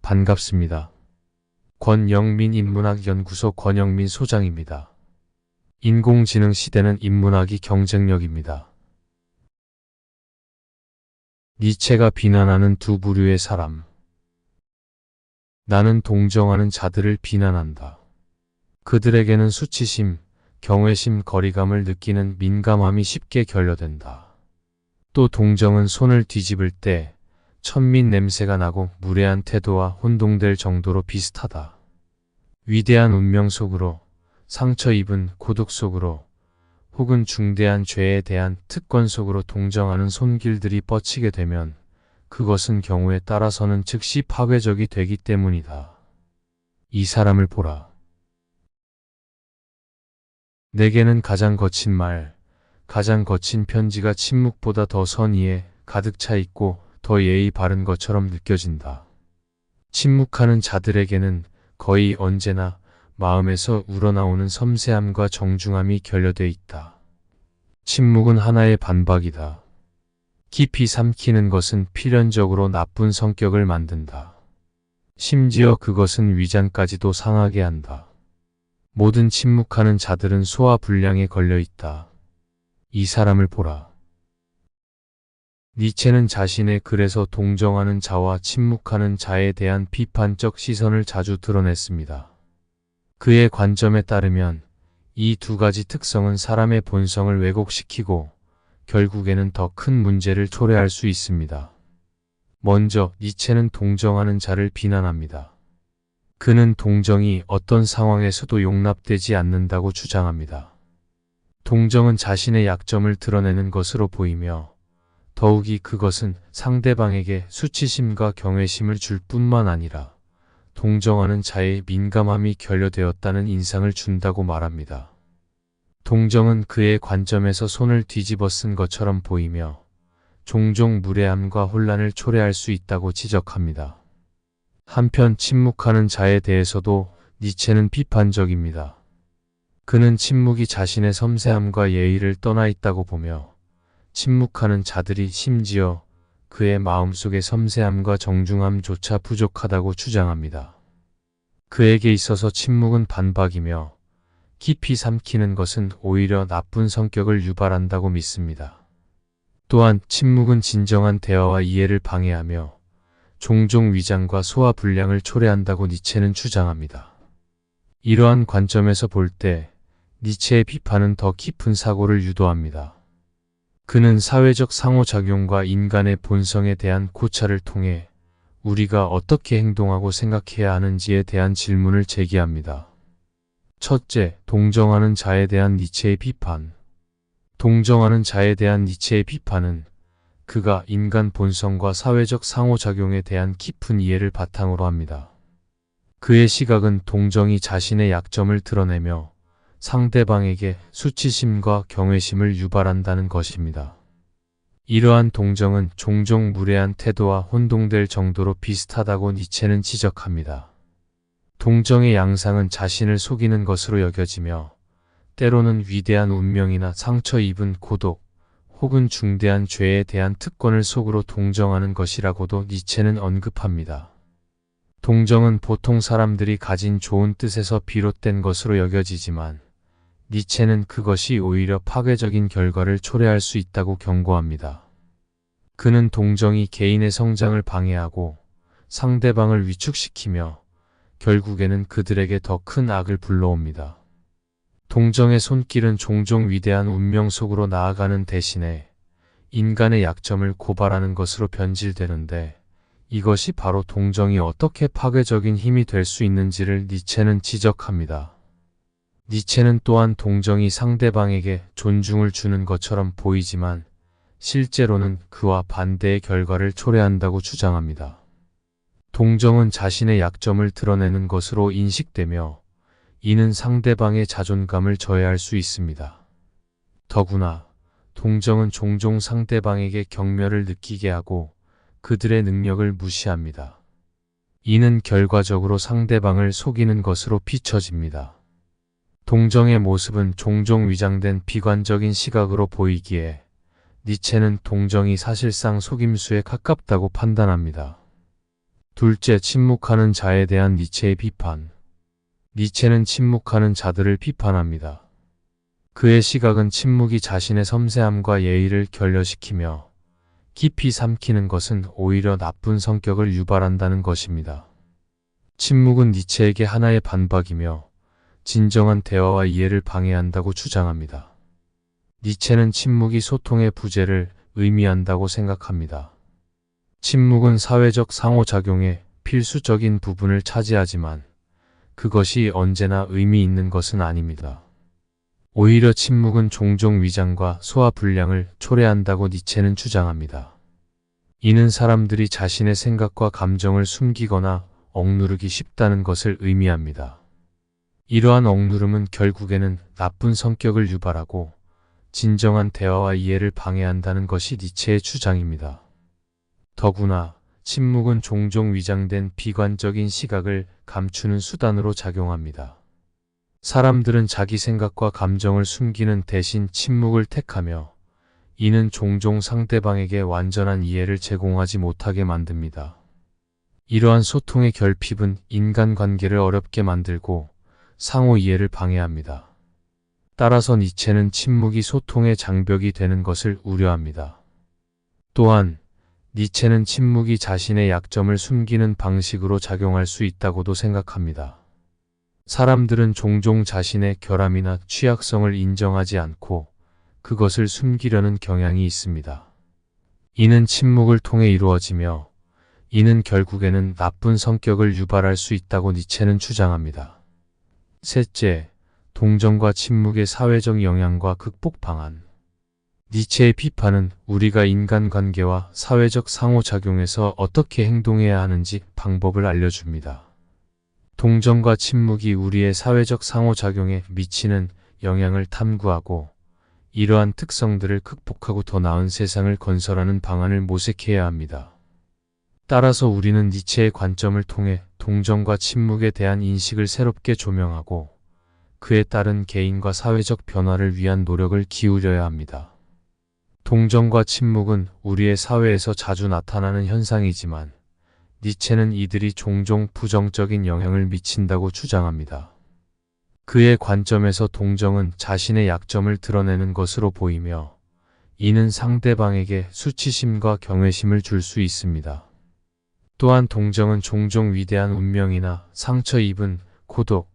반갑습니다. 권영민 인문학연구소 권영민 소장입니다. 인공지능 시대는 인문학이 경쟁력입니다. 니체가 비난하는 두 부류의 사람. 나는 동정하는 자들을 비난한다. 그들에게는 수치심, 경외심, 거리감을 느끼는 민감함이 쉽게 결여된다. 또 동정은 손을 뒤집을 때 천민 냄새가 나고 무례한 태도와 혼동될 정도로 비슷하다. 위대한 운명 속으로, 상처 입은 고독 속으로, 혹은 중대한 죄에 대한 특권 속으로 동정하는 손길들이 뻗치게 되면 그것은 경우에 따라서는 즉시 파괴적이 되기 때문이다. 이 사람을 보라. 내게는 가장 거친 말, 가장 거친 편지가 침묵보다 더 선의에 가득 차 있고 더 예의 바른 것처럼 느껴진다. 침묵하는 자들에게는 거의 언제나 마음에서 우러나오는 섬세함과 정중함이 결여돼 있다. 침묵은 하나의 반박이다. 깊이 삼키는 것은 필연적으로 나쁜 성격을 만든다. 심지어 그것은 위장까지도 상하게 한다. 모든 침묵하는 자들은 소화불량에 걸려 있다. 이 사람을 보라. 니체는 자신의 글에서 동정하는 자와 침묵하는 자에 대한 비판적 시선을 자주 드러냈습니다. 그의 관점에 따르면 이 두 가지 특성은 사람의 본성을 왜곡시키고 결국에는 더 큰 문제를 초래할 수 있습니다. 먼저 니체는 동정하는 자를 비난합니다. 그는 동정이 어떤 상황에서도 용납되지 않는다고 주장합니다. 동정은 자신의 약점을 드러내는 것으로 보이며 더욱이 그것은 상대방에게 수치심과 경외심을 줄 뿐만 아니라 동정하는 자의 민감함이 결여되었다는 인상을 준다고 말합니다. 동정은 그의 관점에서 손을 뒤집어 쓴 것처럼 보이며 종종 무례함과 혼란을 초래할 수 있다고 지적합니다. 한편 침묵하는 자에 대해서도 니체는 비판적입니다. 그는 침묵이 자신의 섬세함과 예의를 떠나 있다고 보며 침묵하는 자들이 심지어 그의 마음속의 섬세함과 정중함조차 부족하다고 주장합니다. 그에게 있어서 침묵은 반박이며 깊이 삼키는 것은 오히려 나쁜 성격을 유발한다고 믿습니다. 또한 침묵은 진정한 대화와 이해를 방해하며 종종 위장과 소화불량을 초래한다고 니체는 주장합니다. 이러한 관점에서 볼 때 니체의 비판은 더 깊은 사고를 유도합니다. 그는 사회적 상호작용과 인간의 본성에 대한 고찰을 통해 우리가 어떻게 행동하고 생각해야 하는지에 대한 질문을 제기합니다. 첫째, 동정하는 자에 대한 니체의 비판. 동정하는 자에 대한 니체의 비판은 그가 인간 본성과 사회적 상호작용에 대한 깊은 이해를 바탕으로 합니다. 그의 시각은 동정이 자신의 약점을 드러내며 상대방에게 수치심과 경외심을 유발한다는 것입니다. 이러한 동정은 종종 무례한 태도와 혼동될 정도로 비슷하다고 니체는 지적합니다. 동정의 양상은 자신을 속이는 것으로 여겨지며 때로는 위대한 운명이나 상처 입은 고독 혹은 중대한 죄에 대한 특권을 속으로 동정하는 것이라고도 니체는 언급합니다. 동정은 보통 사람들이 가진 좋은 뜻에서 비롯된 것으로 여겨지지만 니체는 그것이 오히려 파괴적인 결과를 초래할 수 있다고 경고합니다. 그는 동정이 개인의 성장을 방해하고 상대방을 위축시키며 결국에는 그들에게 더 큰 악을 불러옵니다. 동정의 손길은 종종 위대한 운명 속으로 나아가는 대신에 인간의 약점을 고발하는 것으로 변질되는데 이것이 바로 동정이 어떻게 파괴적인 힘이 될 수 있는지를 니체는 지적합니다. 니체는 또한 동정이 상대방에게 존중을 주는 것처럼 보이지만 실제로는 그와 반대의 결과를 초래한다고 주장합니다. 동정은 자신의 약점을 드러내는 것으로 인식되며 이는 상대방의 자존감을 저해할 수 있습니다. 더구나 동정은 종종 상대방에게 경멸을 느끼게 하고 그들의 능력을 무시합니다. 이는 결과적으로 상대방을 속이는 것으로 비춰집니다. 동정의 모습은 종종 위장된 비관적인 시각으로 보이기에 니체는 동정이 사실상 속임수에 가깝다고 판단합니다. 둘째, 침묵하는 자에 대한 니체의 비판. 니체는 침묵하는 자들을 비판합니다. 그의 시각은 침묵이 자신의 섬세함과 예의를 결여시키며 깊이 삼키는 것은 오히려 나쁜 성격을 유발한다는 것입니다. 침묵은 니체에게 하나의 반박이며 진정한 대화와 이해를 방해한다고 주장합니다. 니체는 침묵이 소통의 부재를 의미한다고 생각합니다. 침묵은 사회적 상호작용의 필수적인 부분을 차지하지만 그것이 언제나 의미 있는 것은 아닙니다. 오히려 침묵은 종종 위장과 소화 불량을 초래한다고 니체는 주장합니다. 이는 사람들이 자신의 생각과 감정을 숨기거나 억누르기 쉽다는 것을 의미합니다. 이러한 억누름은 결국에는 나쁜 성격을 유발하고 진정한 대화와 이해를 방해한다는 것이 니체의 주장입니다. 더구나 침묵은 종종 위장된 비관적인 시각을 감추는 수단으로 작용합니다. 사람들은 자기 생각과 감정을 숨기는 대신 침묵을 택하며 이는 종종 상대방에게 완전한 이해를 제공하지 못하게 만듭니다. 이러한 소통의 결핍은 인간관계를 어렵게 만들고 상호 이해를 방해합니다. 따라서 니체는 침묵이 소통의 장벽이 되는 것을 우려합니다. 또한 니체는 침묵이 자신의 약점을 숨기는 방식으로 작용할 수 있다고도 생각합니다. 사람들은 종종 자신의 결함이나 취약성을 인정하지 않고 그것을 숨기려는 경향이 있습니다. 이는 침묵을 통해 이루어지며 이는 결국에는 나쁜 성격을 유발할 수 있다고 니체는 주장합니다. 셋째, 동정과 침묵의 사회적 영향과 극복 방안. 니체의 비판은 우리가 인간관계와 사회적 상호작용에서 어떻게 행동해야 하는지 방법을 알려줍니다. 동정과 침묵이 우리의 사회적 상호작용에 미치는 영향을 탐구하고 이러한 특성들을 극복하고 더 나은 세상을 건설하는 방안을 모색해야 합니다. 따라서 우리는 니체의 관점을 통해 동정과 침묵에 대한 인식을 새롭게 조명하고 그에 따른 개인과 사회적 변화를 위한 노력을 기울여야 합니다. 동정과 침묵은 우리의 사회에서 자주 나타나는 현상이지만 니체는 이들이 종종 부정적인 영향을 미친다고 주장합니다. 그의 관점에서 동정은 자신의 약점을 드러내는 것으로 보이며 이는 상대방에게 수치심과 경외심을 줄 수 있습니다. 또한 동정은 종종 위대한 운명이나 상처 입은 고독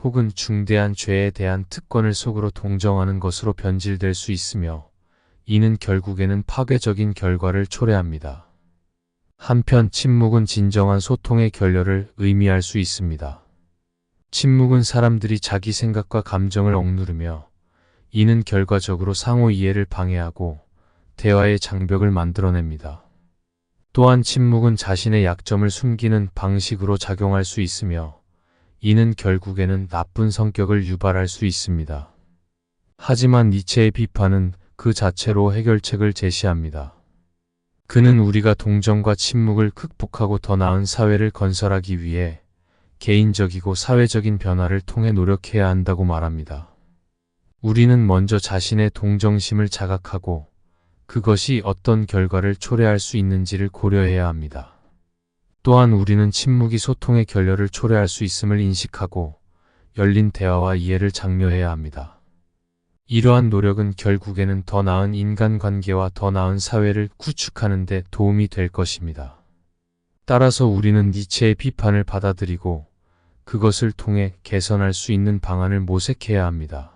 혹은 중대한 죄에 대한 특권을 속으로 동정하는 것으로 변질될 수 있으며 이는 결국에는 파괴적인 결과를 초래합니다. 한편 침묵은 진정한 소통의 결여를 의미할 수 있습니다. 침묵은 사람들이 자기 생각과 감정을 억누르며 이는 결과적으로 상호 이해를 방해하고 대화의 장벽을 만들어냅니다. 또한 침묵은 자신의 약점을 숨기는 방식으로 작용할 수 있으며 이는 결국에는 나쁜 성격을 유발할 수 있습니다. 하지만 니체의 비판은 그 자체로 해결책을 제시합니다. 그는 우리가 동정과 침묵을 극복하고 더 나은 사회를 건설하기 위해 개인적이고 사회적인 변화를 통해 노력해야 한다고 말합니다. 우리는 먼저 자신의 동정심을 자각하고 그것이 어떤 결과를 초래할 수 있는지를 고려해야 합니다. 또한 우리는 침묵이 소통의 결여를 초래할 수 있음을 인식하고 열린 대화와 이해를 장려해야 합니다. 이러한 노력은 결국에는 더 나은 인간관계와 더 나은 사회를 구축하는 데 도움이 될 것입니다. 따라서 우리는 니체의 비판을 받아들이고 그것을 통해 개선할 수 있는 방안을 모색해야 합니다.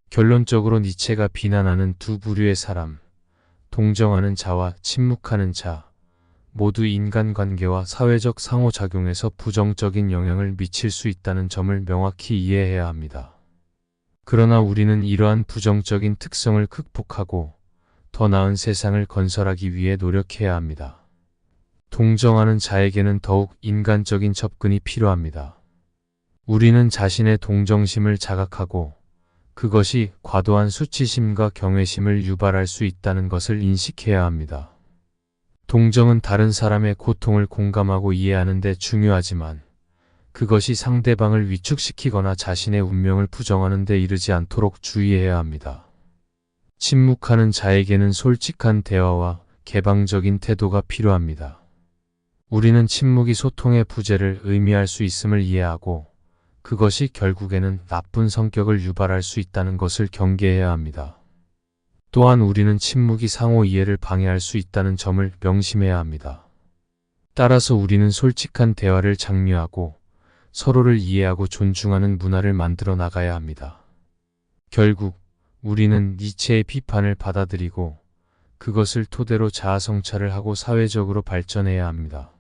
결론적으로 니체가 비난하는 두 부류의 사람, 동정하는 자와 침묵하는 자, 모두 인간관계와 사회적 상호작용에서 부정적인 영향을 미칠 수 있다는 점을 명확히 이해해야 합니다. 그러나 우리는 이러한 부정적인 특성을 극복하고 더 나은 세상을 건설하기 위해 노력해야 합니다. 동정하는 자에게는 더욱 인간적인 접근이 필요합니다. 우리는 자신의 동정심을 자각하고 그것이 과도한 수치심과 경외심을 유발할 수 있다는 것을 인식해야 합니다. 동정은 다른 사람의 고통을 공감하고 이해하는 데 중요하지만 그것이 상대방을 위축시키거나 자신의 운명을 부정하는 데 이르지 않도록 주의해야 합니다. 침묵하는 자에게는 솔직한 대화와 개방적인 태도가 필요합니다. 우리는 침묵이 소통의 부재를 의미할 수 있음을 이해하고 그것이 결국에는 나쁜 성격을 유발할 수 있다는 것을 경계해야 합니다. 또한 우리는 침묵이 상호 이해를 방해할 수 있다는 점을 명심해야 합니다. 따라서 우리는 솔직한 대화를 장려하고 서로를 이해하고 존중하는 문화를 만들어 나가야 합니다. 결국 우리는 니체의 비판을 받아들이고 그것을 토대로 자아성찰을 하고 사회적으로 발전해야 합니다.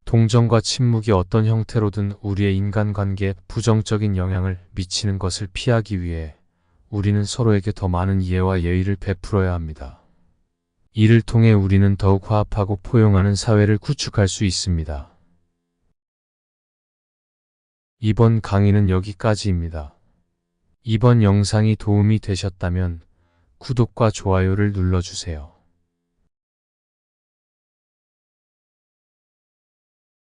동정과 침묵이 어떤 형태로든 우리의 인간관계에 부정적인 영향을 미치는 것을 피하기 위해 우리는 서로에게 더 많은 이해와 예의를 베풀어야 합니다. 이를 통해 우리는 더욱 화합하고 포용하는 사회를 구축할 수 있습니다. 이번 강의는 여기까지입니다. 이번 영상이 도움이 되셨다면 구독과 좋아요를 눌러주세요.